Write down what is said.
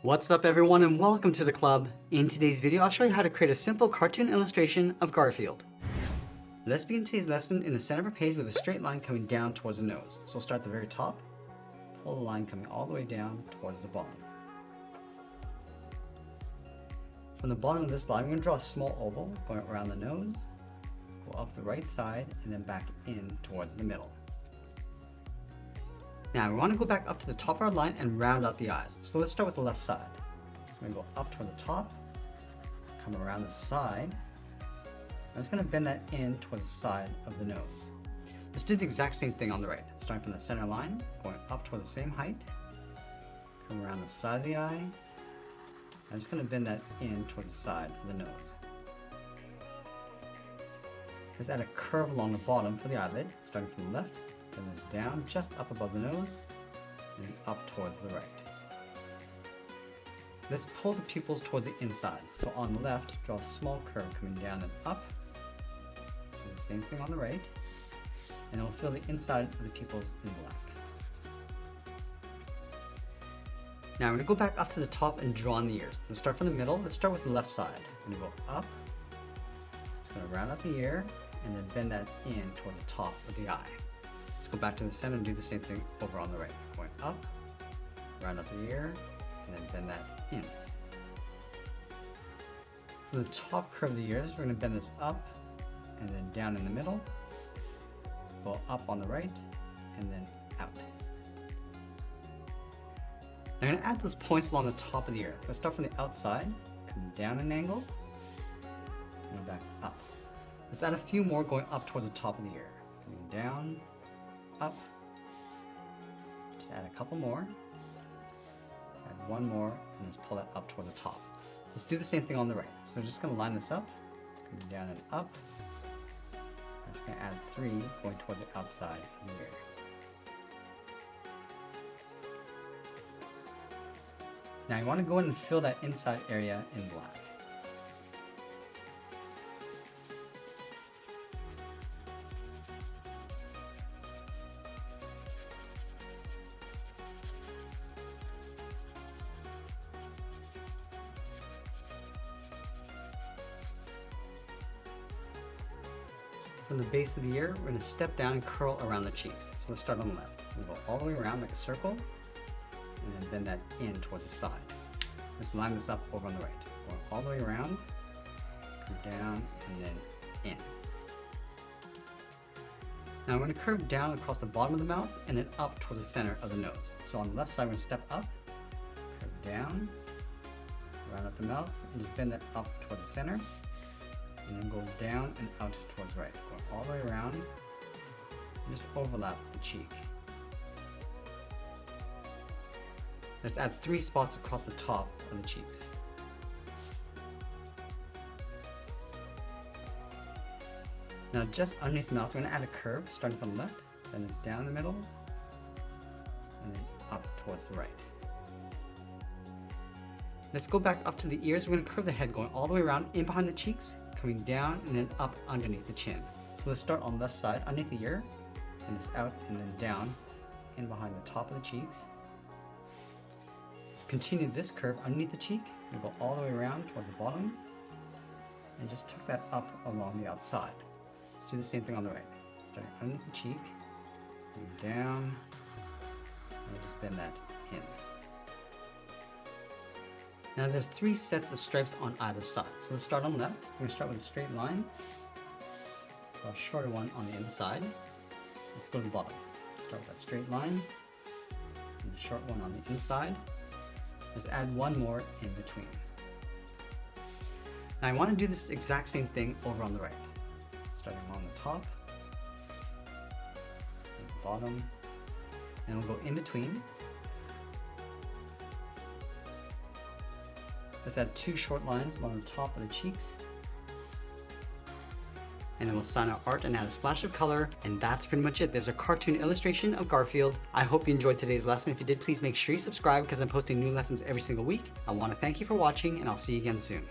What's up everyone and welcome to the club. In today's video, I'll show you how to create a simple cartoon illustration of Garfield. Let's begin today's lesson in the center of our page with a straight line coming down towards the nose. So we'll start at the very top, pull the line coming all the way down towards the bottom. From the bottom of this line, we're going to draw a small oval going around the nose, go up the right side, and then back in towards the middle. Now we want to go back up to the top of our line and round out the eyes. So let's start with the left side. So I'm going to go up toward the top, come around the side. I'm just going to bend that in towards the side of the nose. Let's do the exact same thing on the right. Starting from the center line, going up towards the same height, come around the side of the eye. I'm just going to bend that in towards the side of the nose. Let's add a curve along the bottom for the eyelid, starting from the left. Bring this down just up above the nose and up towards the right. Let's pull the pupils towards the inside. So on the left, draw a small curve coming down and up. Do the same thing on the right. And it will fill the inside of the pupils in black. Now we're going to go back up to the top and draw on the ears. Let's start from the middle. Let's start with the left side. We're going to go up. Just going to round out the ear and then bend that in towards the top of the eye. Let's go back to the center and do the same thing over on the right. Going up, round up the ear, and then bend that in. For the top curve of the ears, we're going to bend this up and then down in the middle, go up on the right, and then out. Now I'm going to add those points along the top of the ear. Let's start from the outside, come down an angle, and go back up. Let's add a few more going up towards the top of the ear. Coming down, up, just add a couple more, add one more, and just pull that up toward the top. Let's do the same thing on the right. So we're just going to line this up, coming down and up. I'm just going to add 3 going towards the outside of the ear. Now you want to go in and fill that inside area in black. From the base of the ear, we're going to step down and curl around the cheeks. So let's start on the left. We'll go all the way around like a circle, and then bend that in towards the side. Let's line this up over on the right. Going all the way around, come down, and then in. Now I'm going to curve down across the bottom of the mouth, and then up towards the center of the nose. So on the left side, we're going to step up, curve down, round up the mouth, and just bend that up towards the center. And then go down and out towards right. Go all the way around and just overlap the cheek. Let's add 3 spots across the top of the cheeks. Now just underneath the mouth, we're going to add a curve starting from the left, then it's down the middle, and then up towards the right. Let's go back up to the ears. We're going to curve the head going all the way around in behind the cheeks, coming down and then up underneath the chin. So let's start on the left side, underneath the ear, and it's out and then down, in behind the top of the cheeks. Let's continue this curve underneath the cheek, and go all the way around towards the bottom, and just tuck that up along the outside. Let's do the same thing on the right. Starting underneath the cheek, going down, and just bend that in. Now there's 3 sets of stripes on either side. So let's start on the left. We're going to start with a straight line. Draw a shorter one on the inside. Let's go to the bottom. Start with that straight line and a short one on the inside. Let's add one more in between. Now I want to do this exact same thing over on the right. Starting along the top, and the bottom, and we'll go in between. Let's add 2 short lines along the top of the cheeks. And then we'll sign our art and add a splash of color. And that's pretty much it. There's a cartoon illustration of Garfield. I hope you enjoyed today's lesson. If you did, please make sure you subscribe because I'm posting new lessons every single week. I want to thank you for watching and I'll see you again soon.